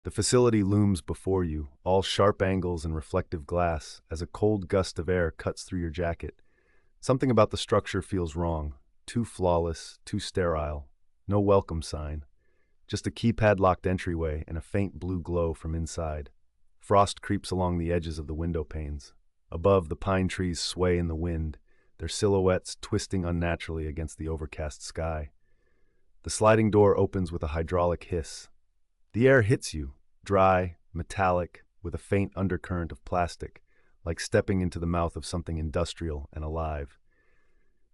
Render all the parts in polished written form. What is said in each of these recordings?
The facility looms before you, all sharp angles and reflective glass, as a cold gust of air cuts through your jacket. Something about the structure feels wrong. Too flawless, too sterile. No welcome sign. Just a keypad-locked entryway and a faint blue glow from inside. Frost creeps along the edges of the window panes. Above, the pine trees sway in the wind, their silhouettes twisting unnaturally against the overcast sky. The sliding door opens with a hydraulic hiss. The air hits you, dry, metallic, with a faint undercurrent of plastic, like stepping into the mouth of something industrial and alive.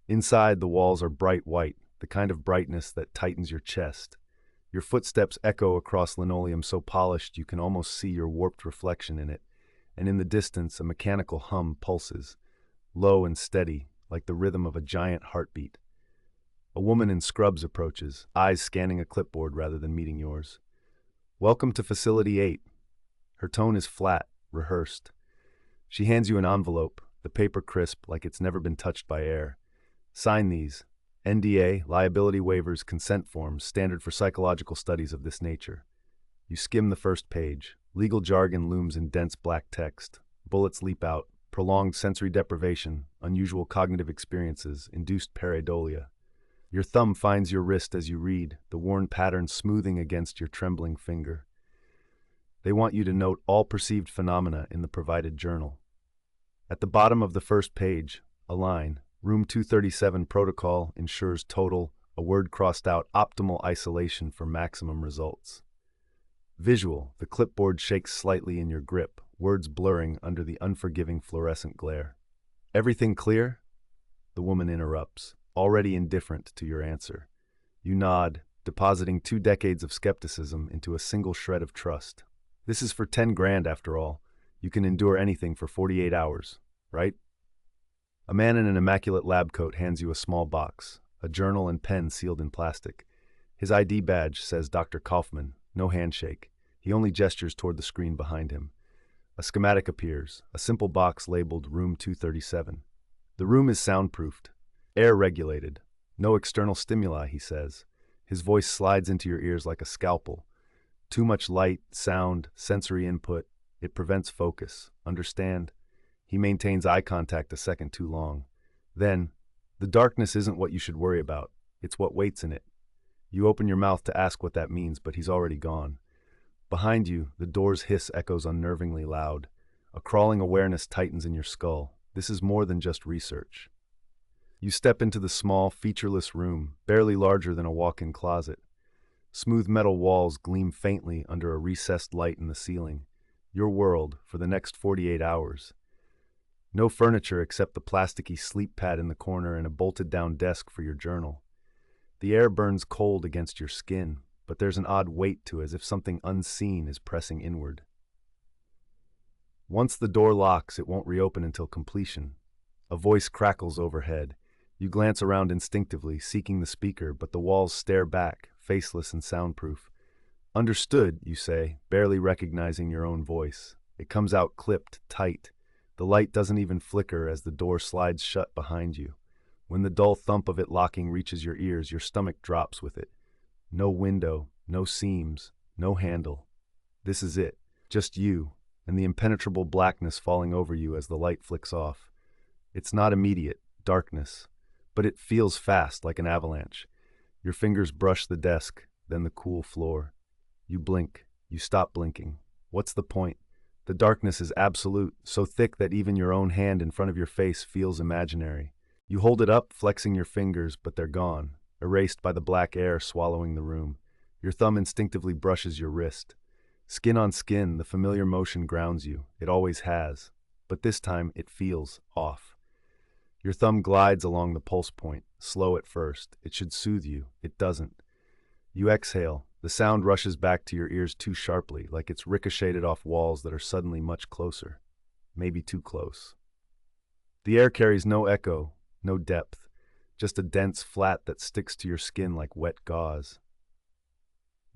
Inside, the walls are bright white, the kind of brightness that tightens your chest. Your footsteps echo across linoleum so polished you can almost see your warped reflection in it, and in the distance a mechanical hum pulses, low and steady, like the rhythm of a giant heartbeat. A woman in scrubs approaches, eyes scanning a clipboard rather than meeting yours. "Welcome to Facility 8. Her tone is flat, rehearsed. She hands you an envelope, the paper crisp like it's never been touched by air. "Sign these. NDA, liability waivers, consent forms, standard for psychological studies of this nature." You skim the first page. Legal jargon looms in dense black text. Bullets leap out. Prolonged sensory deprivation, unusual cognitive experiences, induced pareidolia. Your thumb finds your wrist as you read, the worn pattern smoothing against your trembling finger. They want you to note all perceived phenomena in the provided journal. At the bottom of the first page, a line. Room 237 protocol ensures total, a word crossed out, optimal isolation for maximum results. Visual, the clipboard shakes slightly in your grip, words blurring under the unforgiving fluorescent glare. "Everything clear?" The woman interrupts, already indifferent to your answer. You nod, depositing 2 decades of skepticism into a single shred of trust. This is for 10 grand after all. You can endure anything for 48 hours, right? A man in an immaculate lab coat hands you a small box, a journal and pen sealed in plastic. His ID badge says Dr. Kaufman, no handshake. He only gestures toward the screen behind him. A schematic appears, a simple box labeled Room 237. The room is soundproofed, air regulated. No external stimuli, he says. His voice slides into your ears like a scalpel. Too much light, sound, sensory input. It prevents focus. Understand? He maintains eye contact a second too long. Then, the darkness isn't what you should worry about. It's what waits in it. You open your mouth to ask what that means, but he's already gone. Behind you, the door's hiss echoes unnervingly loud. A crawling awareness tightens in your skull. This is more than just research. You step into the small, featureless room, barely larger than a walk-in closet. Smooth metal walls gleam faintly under a recessed light in the ceiling. Your world for the next 48 hours. No furniture except the plasticky sleep pad in the corner and a bolted-down desk for your journal. The air burns cold against your skin, but there's an odd weight to it, as if something unseen is pressing inward. Once the door locks, it won't reopen until completion. A voice crackles overhead. You glance around instinctively, seeking the speaker, but the walls stare back, faceless and soundproof. "Understood," you say, barely recognizing your own voice. It comes out clipped, tight. The light doesn't even flicker as the door slides shut behind you. When the dull thump of it locking reaches your ears, your stomach drops with it. No window, no seams, no handle. This is it, just you, and the impenetrable blackness falling over you as the light flicks off. It's not immediate, darkness, but it feels fast, like an avalanche. Your fingers brush the desk, then the cool floor. You blink, you stop blinking. What's the point? The darkness is absolute, so thick that even your own hand in front of your face feels imaginary. You hold it up, flexing your fingers, but they're gone, erased by the black air swallowing the room. Your thumb instinctively brushes your wrist. Skin on skin, the familiar motion grounds you. It always has. But this time, it feels off. Your thumb glides along the pulse point, slow at first. It should soothe you. It doesn't. You exhale. The sound rushes back to your ears too sharply, like it's ricocheted off walls that are suddenly much closer. Maybe too close. The air carries no echo, no depth, just a dense flat that sticks to your skin like wet gauze.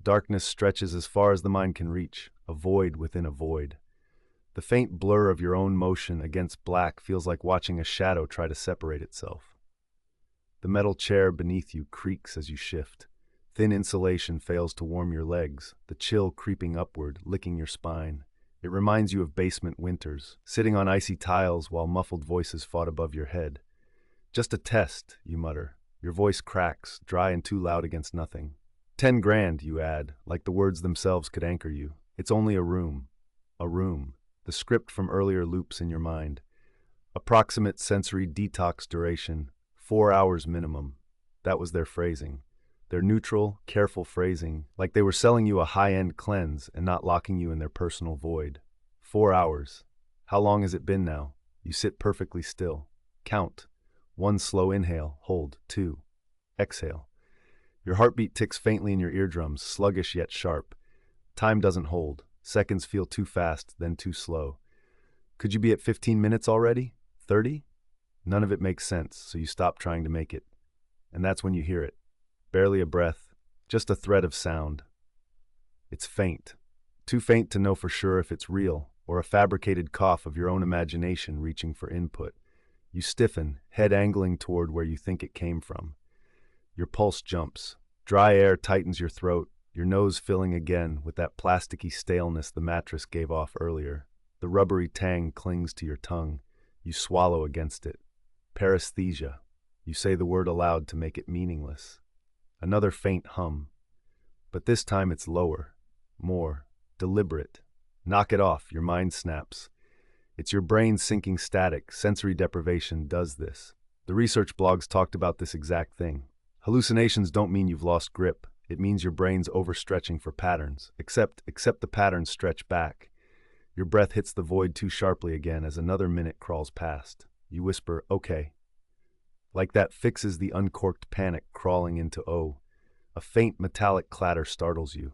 Darkness stretches as far as the mind can reach, a void within a void. The faint blur of your own motion against black feels like watching a shadow try to separate itself. The metal chair beneath you creaks as you shift. Thin insulation fails to warm your legs, the chill creeping upward, licking your spine. It reminds you of basement winters, sitting on icy tiles while muffled voices fought above your head. Just a test, you mutter. Your voice cracks, dry and too loud against nothing. 10 grand, you add, like the words themselves could anchor you. It's only a room. A room. The script from earlier loops in your mind. Approximate sensory detox duration, 4 hours minimum. That was their phrasing. Their neutral, careful phrasing, like they were selling you a high-end cleanse and not locking you in their personal void. 4 hours. How long has it been now? You sit perfectly still. Count. 1 slow inhale, hold. 2. Exhale. Your heartbeat ticks faintly in your eardrums, sluggish yet sharp. Time doesn't hold. Seconds feel too fast, then too slow. Could you be at 15 minutes already? 30? None of it makes sense, so you stop trying to make it. And that's when you hear it. Barely a breath, just a thread of sound. It's faint. Too faint to know for sure if it's real, or a fabricated cough of your own imagination reaching for input. You stiffen, head angling toward where you think it came from. Your pulse jumps. Dry air tightens your throat, your nose filling again with that plasticky staleness the mattress gave off earlier. The rubbery tang clings to your tongue. You swallow against it. Paresthesia. You say the word aloud to make it meaningless. Another faint hum. But this time it's lower, more, deliberate. Knock it off, your mind snaps. It's your brain sinking static. Sensory deprivation does this. The research blogs talked about this exact thing. Hallucinations don't mean you've lost grip. It means your brain's overstretching for patterns, except the patterns stretch back. Your breath hits the void too sharply again as another minute crawls past. You whisper, okay. Like that fixes the uncorked panic crawling into O. A faint metallic clatter startles you.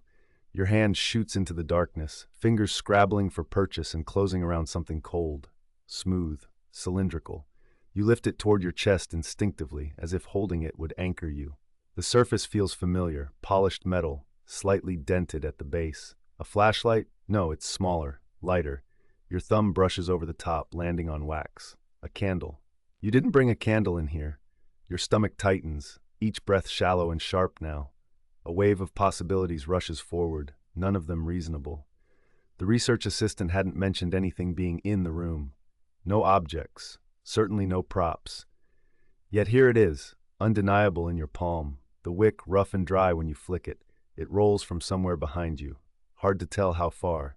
Your hand shoots into the darkness, fingers scrabbling for purchase and closing around something cold, smooth, cylindrical. You lift it toward your chest instinctively, as if holding it would anchor you. The surface feels familiar, polished metal, slightly dented at the base. A flashlight? No, it's smaller, lighter. Your thumb brushes over the top, landing on wax. A candle. You didn't bring a candle in here. Your stomach tightens, each breath shallow and sharp now. A wave of possibilities rushes forward, none of them reasonable. The research assistant hadn't mentioned anything being in the room. No objects, certainly no props. Yet here it is, undeniable in your palm, the wick rough and dry when you flick it. It rolls from somewhere behind you. Hard to tell how far.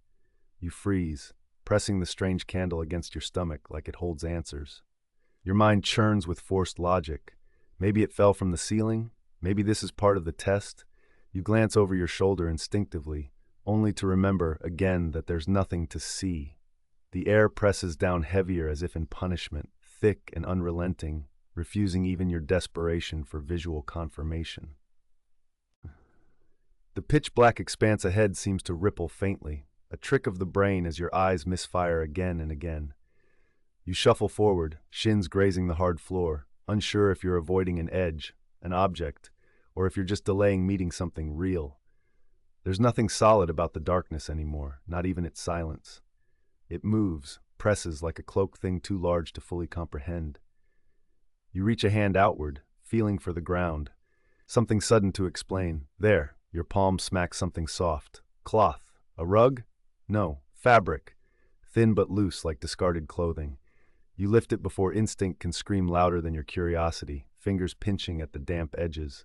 You freeze, pressing the strange candle against your stomach like it holds answers. Your mind churns with forced logic. Maybe it fell from the ceiling. Maybe this is part of the test. You glance over your shoulder instinctively, only to remember again that there's nothing to see. The air presses down heavier as if in punishment, thick and unrelenting, refusing even your desperation for visual confirmation. The pitch-black expanse ahead seems to ripple faintly, a trick of the brain as your eyes misfire again and again. You shuffle forward, shins grazing the hard floor, unsure if you're avoiding an edge, an object, or if you're just delaying meeting something real. There's nothing solid about the darkness anymore, not even its silence. It moves, presses like a cloaked thing too large to fully comprehend. You reach a hand outward, feeling for the ground. Something sudden to explain. There, your palm smacks something soft. Cloth. A rug? No, fabric. Thin but loose like discarded clothing. You lift it before instinct can scream louder than your curiosity, fingers pinching at the damp edges.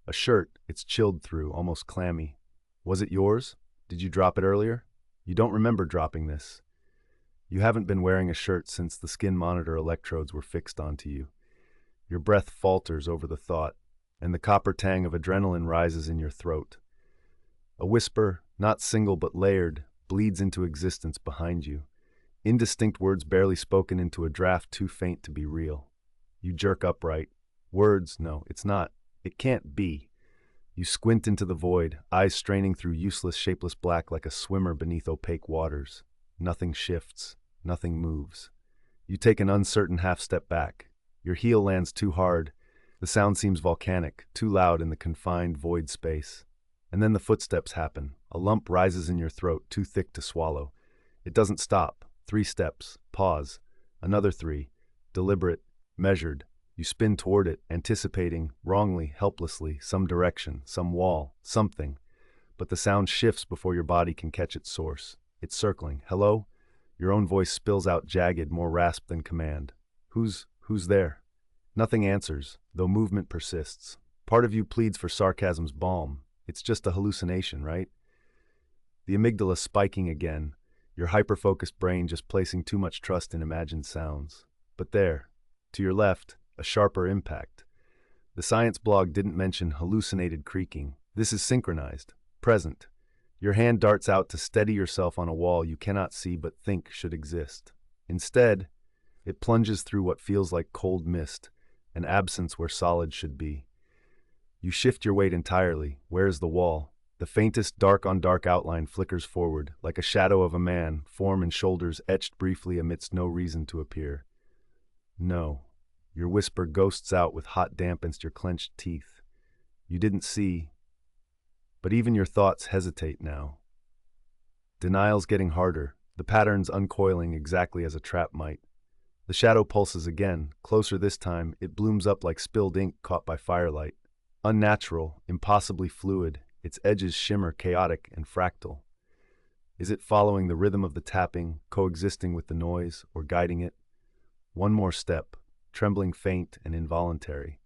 A shirt, it's chilled through, almost clammy. Was it yours? Did you drop it earlier? You don't remember dropping this. You haven't been wearing a shirt since the skin monitor electrodes were fixed onto you. Your breath falters over the thought, and the copper tang of adrenaline rises in your throat. A whisper, not single but layered, bleeds into existence behind you. Indistinct words barely spoken into a draft too faint to be real. You jerk upright. Words, no, it's not. It can't be. You squint into the void, eyes straining through useless, shapeless black like a swimmer beneath opaque waters. Nothing shifts. Nothing moves. You take an uncertain half-step back. Your heel lands too hard. The sound seems volcanic, too loud in the confined void space. And then the footsteps happen. A lump rises in your throat, too thick to swallow. It doesn't stop. 3 steps. Pause. Another 3. Deliberate. Measured. You spin toward it, anticipating, wrongly, helplessly, some direction, some wall, something. But the sound shifts before your body can catch its source. It's circling. Hello? Your own voice spills out jagged, more rasp than command. Who's there? Nothing answers, though movement persists. Part of you pleads for sarcasm's balm. It's just a hallucination, right? The amygdala spiking again, your hyper-focused brain just placing too much trust in imagined sounds. But there, to your left, a sharper impact. The science blog didn't mention hallucinated creaking. This is synchronized, present. Your hand darts out to steady yourself on a wall you cannot see but think should exist. Instead, it plunges through what feels like cold mist, an absence where solid should be. You shift your weight entirely. Where's the wall? The faintest dark-on-dark outline flickers forward, like a shadow of a man, form and shoulders etched briefly amidst no reason to appear. No. Your whisper ghosts out with hot damp against your clenched teeth. You didn't see, but even your thoughts hesitate now. Denial's getting harder, the patterns uncoiling exactly as a trap might. The shadow pulses again, closer this time. It blooms up like spilled ink caught by firelight. Unnatural, impossibly fluid, its edges shimmer chaotic and fractal. Is it following the rhythm of the tapping, coexisting with the noise, or guiding it? One more step, trembling faint and involuntary.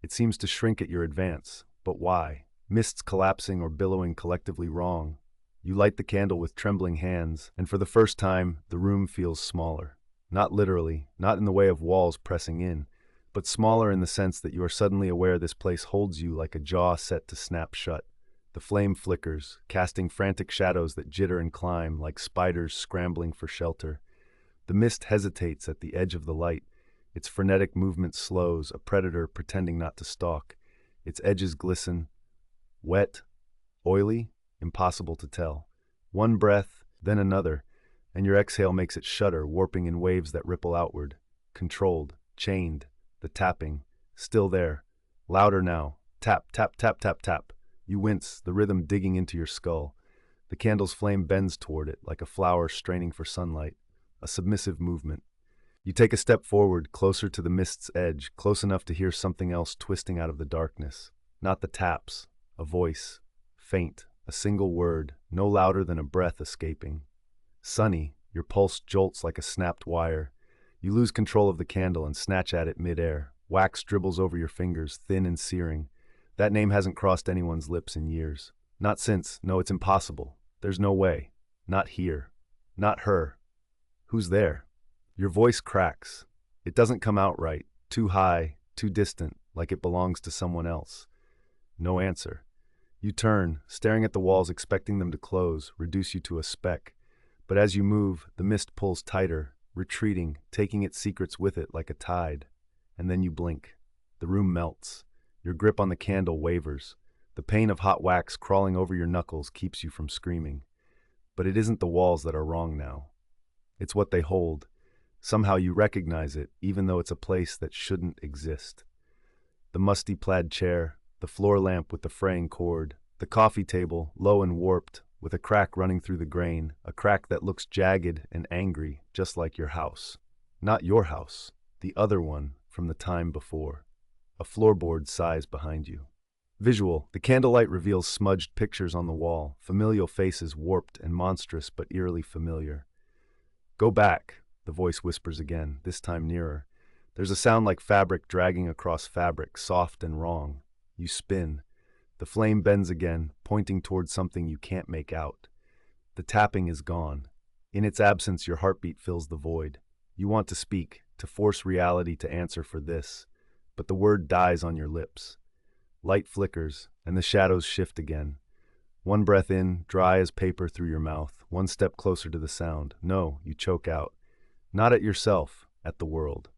It seems to shrink at your advance, but why? Mists collapsing or billowing collectively wrong. You light the candle with trembling hands, and for the first time, the room feels smaller. Not literally, not in the way of walls pressing in, but smaller in the sense that you are suddenly aware this place holds you like a jaw set to snap shut. The flame flickers, casting frantic shadows that jitter and climb like spiders scrambling for shelter. The mist hesitates at the edge of the light. Its frenetic movement slows, a predator pretending not to stalk. Its edges glisten. Wet? Oily? Impossible to tell. One breath, then another, and your exhale makes it shudder, warping in waves that ripple outward. Controlled, chained, the tapping, still there. Louder now. Tap, tap, tap, tap, tap. You wince, the rhythm digging into your skull. The candle's flame bends toward it, like a flower straining for sunlight. A submissive movement. You take a step forward, closer to the mist's edge, close enough to hear something else twisting out of the darkness. Not the taps. A voice. Faint. A single word, no louder than a breath escaping. Sunny, your pulse jolts like a snapped wire. You lose control of the candle and snatch at it mid-air. Wax dribbles over your fingers, thin and searing. That name hasn't crossed anyone's lips in years. Not since. No, it's impossible. There's no way. Not here. Not her. Who's there? Your voice cracks. It doesn't come out right. Too high, too distant, like it belongs to someone else. No answer. You turn, staring at the walls, expecting them to close, reduce you to a speck. But as you move, the mist pulls tighter, retreating, taking its secrets with it like a tide. And then you blink. The room melts. Your grip on the candle wavers. The pain of hot wax crawling over your knuckles keeps you from screaming. But it isn't the walls that are wrong now. It's what they hold. Somehow you recognize it, even though it's a place that shouldn't exist. The musty plaid chair, the floor lamp with the fraying cord, the coffee table, low and warped, with a crack running through the grain, a crack that looks jagged and angry, just like your house. Not your house, the other one from the time before. A floorboard sighs behind you. Visual, the candlelight reveals smudged pictures on the wall, familial faces warped and monstrous but eerily familiar. Go back, the voice whispers again, this time nearer. There's a sound like fabric dragging across fabric, soft and wrong. You spin. The flame bends again, pointing towards something you can't make out. The tapping is gone. In its absence, your heartbeat fills the void. You want to speak, to force reality to answer for this, but the word dies on your lips. Light flickers, and the shadows shift again. One breath in, dry as paper through your mouth, one step closer to the sound. No, you choke out. Not at yourself, at the world.